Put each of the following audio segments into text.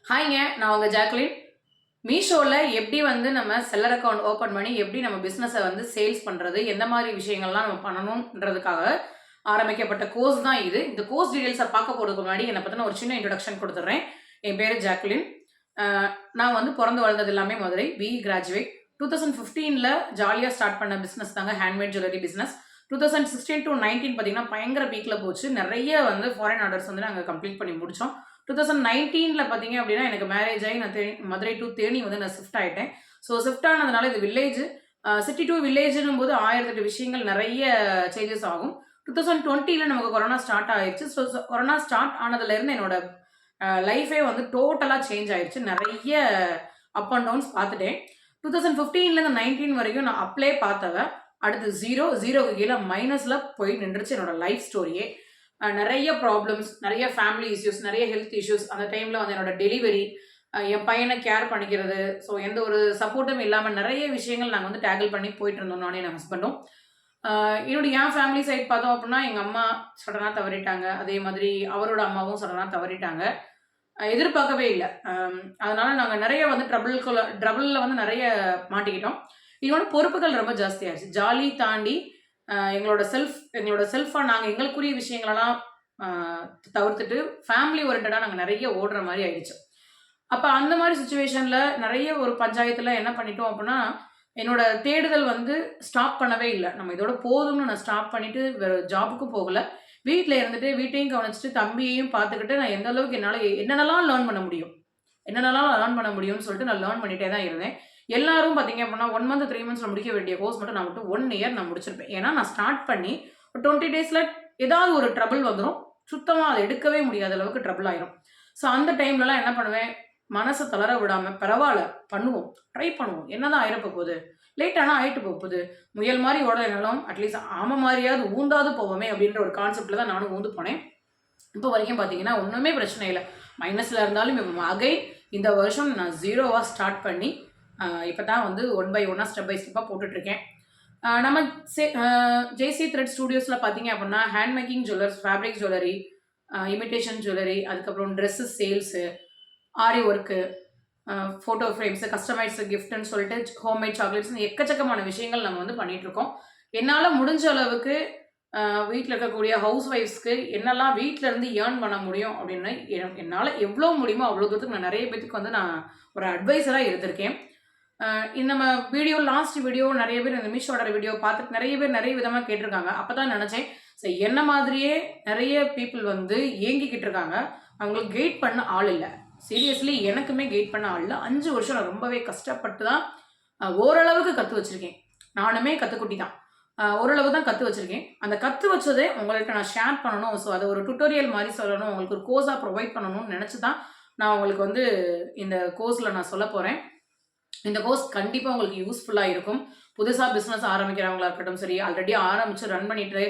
ஹாய்ங்க, நான் உங்க ஜாக்லின். மீஷோல எப்படி வந்து நம்ம செல்லர் அக்கவுண்ட் ஓப்பன் பண்ணி எப்படி நம்ம பிசினஸை வந்து சேல்ஸ் பண்றது, எந்த மாதிரி விஷயங்கள்லாம் நம்ம பண்ணணும்ன்றதுக்காக ஆரம்பிக்கப்பட்ட கோர்ஸ் தான் இது. இந்த கோர்ஸ் டீடைல்ஸை பார்க்க போறதுக்கு முன்னாடி என்னை பத்தின ஒரு சின்ன இன்ட்ரோடக்ஷன் கொடுத்துட்றேன். என் பேரு ஜாக்லின். நான் வந்து பிறந்து வளர்ந்தது எல்லாமே மதுரை. BE graduate. 2015ல ஜாலியாக ஸ்டார்ட் பண்ண பிசினஸ் தாங்க ஹேண்ட்மேட் ஜுவல்லரி பிசினஸ். 2016 to 19 பார்த்தீங்கன்னா பயங்கர பீக்கில் போச்சு. நிறைய வந்து ஃபாரின் ஆர்டர்ஸ் வந்து நாங்கள் கம்ப்ளீட் பண்ணி முடித்தோம். 2019ல பார்த்தீங்க அப்படின்னா எனக்கு மேரேஜ் ஆகி நான் மதுரை டு தேனி வந்து நான் ஷிஃப்ட் ஆகிட்டேன். ஸோ ஷிஃப்ட் ஆனதுனால இது வில்லேஜ், சிட்டி டு வில்லேஜ்னும் போது 1008 விஷயங்கள் நிறைய சேஞ்சஸ் ஆகும். 2020ல நமக்கு கொரோனா ஸ்டார்ட் ஆயிடுச்சு. ஸோ கொரோனா ஸ்டார்ட் ஆனதுலேருந்து என்னோட லைஃபே வந்து டோட்டலாக சேஞ்ச் ஆயிடுச்சு. நிறைய அப் அண்ட் டவுன்ஸ் பார்த்துட்டேன். 2015லேருந்து 19 வரைக்கும் நான் அப்ளே பார்த்தவ அடுத்து ஜீரோக்கு கீழே மைனஸில் போய் நின்றுச்சு என்னோட லைஃப் ஸ்டோரியே. நிறைய ப்ராப்ளம்ஸ், நிறைய ஃபேமிலி இஷ்யூஸ், நிறைய ஹெல்த் இஷ்யூஸ். அந்த டைமில் வந்து என்னோட டெலிவரி, என் பையனை கேர் பண்ணிக்கிறது, ஸோ எந்த ஒரு சப்போர்ட்டும் இல்லாமல் நிறைய விஷயங்கள் நாங்கள் வந்து டேக்கிள் பண்ணி போயிட்டு இருந்தோம் நானே என் ஹஸ்பண்டும். என் ஃபேமிலி சைட் பார்த்தோம் அப்படின்னா எங்கள் அம்மா சடனாக தவறிட்டாங்க. அதே மாதிரி அவரோட அம்மாவும் சடனாக தவறிட்டாங்க. எதிர்பார்க்கவே இல்லை. அதனால நாங்கள் நிறைய வந்து ட்ரபிளில் வந்து நிறைய மாட்டிக்கிட்டோம். இதோட பொறுப்புகள் ரொம்ப ஜாஸ்தியாகிடுச்சு. ஜாலி தாண்டி எங்களோட செல்ஃபாக நாங்கள் எங்களுக்குரிய விஷயங்களெல்லாம் தவிர்த்துட்டு ஃபேமிலி ஓரியன்டாக நாங்கள் நிறைய ஓடுற மாதிரி ஆயிடுச்சு. அப்போ அந்த மாதிரி சுச்சுவேஷனில் நிறைய ஒரு பஞ்சாயத்தில் என்ன பண்ணிட்டோம் அப்படின்னா, என்னோட தேடுதல் வந்து ஸ்டாப் பண்ணவே இல்லை. நம்ம இதோட போதும்னு நான் ஸ்டாப் பண்ணிவிட்டு வேறு ஜாபுக்கும் போகலை. வீட்டில் இருந்துட்டு வீட்டையும் கவனிச்சுட்டு தம்பியையும் பார்த்துக்கிட்டு நான் எந்த அளவுக்கு என்னால் என்னென்னலாம் லேர்ன் பண்ண முடியும்னு சொல்லிட்டு நான் லேர்ன் பண்ணிகிட்டே தான் இருந்தேன். எல்லாரும் பார்த்தீங்க அப்படின்னா 1 month 3 months முடிக்க வேண்டிய கோர்ஸ் மட்டும் நான் மட்டும் 1 year நான் முடிச்சிருப்பேன். ஏன்னா நான் ஸ்டார்ட் பண்ணி 20 daysல ஏதாவது ஒரு ட்ரபிள் வந்துடும். சுத்தமாக அதை எடுக்கவே முடியாத அளவுக்கு ட்ரபிள் ஆயிரும். ஸோ அந்த டைம்லலாம் என்ன பண்ணுவேன், மனசை தளர விடாமல் பரவாயில்ல பண்ணுவோம், ட்ரை பண்ணுவோம், என்னதான் ஆயிரப்போ போகுது, லேட் ஆனால் ஆயிட்டு போகுது, முயல் மாதிரி ஓடலைனாலும் அட்லீஸ்ட் ஆமை மாதிரியாவது ஊந்தாது போவோமே அப்படின்ற ஒரு கான்செப்டில் தான் நானும் ஊந்து போனேன். இப்போ வரைக்கும் பார்த்தீங்கன்னா ஒன்றுமே பிரச்சனை இல்லை. மைனஸில் இருந்தாலும் அகைன் இந்த வருஷம் நான் 0வா ஸ்டார்ட் பண்ணி இப்போ தான் வந்து 1 by 1 ஸ்டெப் பை ஸ்டெப்பாக போட்டுட்ருக்கேன். நம்ம ஜேசி த்ரெட் ஸ்டூடியோஸில் பார்த்தீங்க அப்படின்னா hand making jewellers, fabric jewellery, imitation jewellery, அதுக்கப்புறம் ட்ரெஸ்ஸஸ் சேல்ஸு, ஆரி ஒர்க்கு, ஃபோட்டோ ஃப்ரேம்ஸு, கஸ்டமைஸ்டு கிஃப்ட்டுன்னு சொல்லிட்டு ஹோம்மேட் சாக்லேட்ஸ்னு எக்கச்சக்கமான விஷயங்கள் நம்ம வந்து பண்ணிகிட்ருக்கோம். என்னால் முடிஞ்ச அளவுக்கு வீட்டில் இருக்கக்கூடிய ஹவுஸ் ஒய்ஃப்ஸ்க்கு என்னெல்லாம் வீட்டில் இருந்து ஏர்ன் பண்ண முடியும் அப்படின்னு என்னால் எவ்வளோ முடியுமோ அவ்வளோ தூரத்துக்கு நான் நிறைய பேத்துக்கு வந்து நான் ஒரு அட்வைஸராக இருந்திருக்கேன். நம்ம லாஸ்ட் வீடியோ நிறைய பேர் இந்த மீஷோட வீடியோ பார்த்துட்டு நிறைய பேர் நிறைய விதமாக கேட்டிருக்காங்க. அப்போ தான் நினச்சேன், சரி என்ன மாதிரியே நிறைய பீப்புள் வந்து ஏங்கிக்கிட்டு இருக்காங்க, அவங்களுக்கு கைட் பண்ண ஆள் இல்லை. சீரியஸ்லி எனக்குமே கைட் பண்ண ஆள் இல்லை. 5 வருஷம் நான் ரொம்பவே கஷ்டப்பட்டு தான் ஓரளவுக்கு கற்று வச்சுருக்கேன். நானுமே கற்றுக்குட்டி தான். ஓரளவு தான் கற்று வச்சுருக்கேன். அந்த கற்று வச்சதே உங்கள்கிட்ட நான் ஷேர் பண்ணணும். ஸோ அதை ஒரு டுட்டோரியல் மாதிரி சொல்லணும், உங்களுக்கு ஒரு கோர்ஸாக ப்ரொவைட் பண்ணணும்னு நினச்சி தான் நான் உங்களுக்கு வந்து இந்த கோர்ஸில் நான் சொல்ல போகிறேன். இந்த கோர்ஸ் கண்டிப்பாக உங்களுக்கு யூஸ்ஃபுல்லாக இருக்கும். புதுசாக பிஸ்னஸ் ஆரம்பிக்கிறவங்களா இருக்கட்டும் சரி, ஆல்ரெடி ஆரம்பித்து ரன் பண்ணிட்டு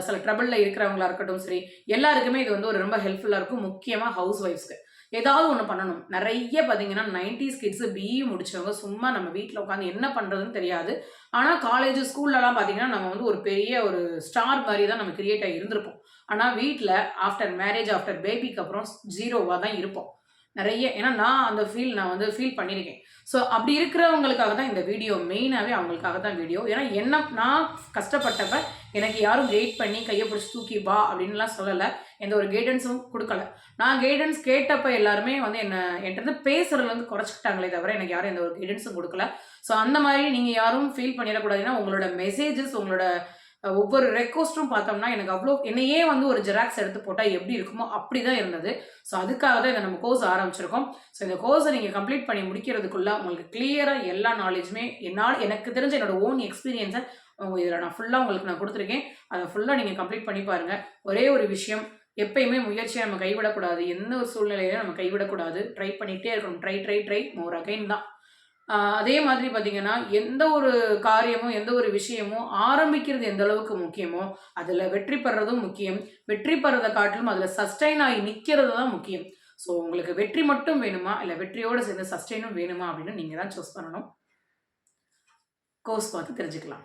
சில ட்ரபிளில் இருக்கிறவங்களா இருக்கட்டும் சரி, எல்லாருக்குமே இது வந்து ஒரு ரொம்ப ஹெல்ப்ஃபுல்லாக இருக்கும். முக்கியமாக ஹவுஸ் ஒய்ஃப்ஸ்க்கு ஏதாவது ஒன்று பண்ணணும். நிறைய பார்த்தீங்கன்னா 90s கிட்ஸு பிஇ முடிச்சவங்க சும்மா நம்ம வீட்டில் உட்காந்து என்ன பண்ணுறதுன்னு தெரியாது. ஆனால் காலேஜ் ஸ்கூல்லலாம் பார்த்தீங்கன்னா நம்ம வந்து ஒரு பெரிய ஒரு ஸ்டார் மாதிரி தான் நம்ம கிரியேட் ஆகி இருந்திருப்போம். ஆனால் வீட்டில் ஆஃப்டர் மேரேஜ், ஆஃப்டர் பேபிக்கு அப்புறம் 0வா தான் இருப்போம் நிறைய. ஏன்னா நான் வந்து ஃபீல் பண்ணியிருக்கேன். ஸோ அப்படி இருக்கிறவங்களுக்காக தான் இந்த வீடியோ, மெயினாகவே அவங்களுக்காக தான் வீடியோ. ஏன்னா நான் கஷ்டப்பட்டப்ப எனக்கு யாரும் கைட் பண்ணி கையை பிடிச்சி தூக்கி வா அப்படின்லாம் சொல்லலை. எந்த ஒரு கைடன்ஸும் கொடுக்கல. நான் கைடன்ஸ் கேட்டப்போ எல்லாருமே வந்து என்கிட்ட பேசுறதுலேருந்து குறைச்சிக்கிட்டாங்களே தவிர எனக்கு யாரும் எந்த ஒரு கைடன்ஸும் கொடுக்கல. ஸோ அந்த மாதிரி நீங்கள் யாரும் ஃபீல் பண்ணிடக்கூடாதுன்னா உங்களோட மெசேஜஸ், உங்களோட ஒவ்வொரு ரெக்வஸ்ட்டும் பார்த்தோம்னா எனக்கு அவ்வளோ என்னையே வந்து ஒரு ஜெராக்ஸ் எடுத்து போட்டால் எப்படி இருக்குமோ அப்படி தான் இருந்தது. ஸோ அதுக்காக தான் இதை நம்ம கோர்ஸ் ஆரம்பிச்சிருக்கோம். ஸோ இந்த கோர்ஸை நீங்கள் கம்ப்ளீட் பண்ணி முடிக்கிறதுக்குள்ளே உங்களுக்கு கிளியராக எல்லா நாலேஜுமே எனக்கு தெரிஞ்ச என்னோட ஓன் எக்ஸ்பீரியன்ஸை இதில் நான் ஃபுல்லாக உங்களுக்கு நான் கொடுத்துருக்கேன். அதை ஃபுல்லாக நீங்கள் கம்ப்ளீட் பண்ணி பாருங்கள். ஒரே ஒரு விஷயம், எப்பயுமே முயற்சியை நம்ம கைவிடக்கூடாது. எந்த ஒரு சூழ்நிலையிலும் நம்ம கைவிடக்கூடாது. ட்ரை பண்ணிகிட்டே இருக்கணும். ட்ரை மோர் அகைன் தான். அதே மாதிரி பார்த்தீங்கன்னா எந்த ஒரு காரியமும் எந்த ஒரு விஷயமும் ஆரம்பிக்கிறது எந்த அளவுக்கு முக்கியமோ அதில் வெற்றி பெறதும் முக்கியம். வெற்றி பெறதை காட்டிலும் அதில் சஸ்டைன் ஆகி நிற்கிறது தான் முக்கியம். ஸோ உங்களுக்கு வெற்றி மட்டும் வேணுமா, இல்லை வெற்றியோடு சேர்ந்து சஸ்டைனும் வேணுமா அப்படின்னு நீங்கள் தான் சூஸ் பண்ணணும். கோர்ஸ் பார்த்து தெரிஞ்சுக்கலாம்.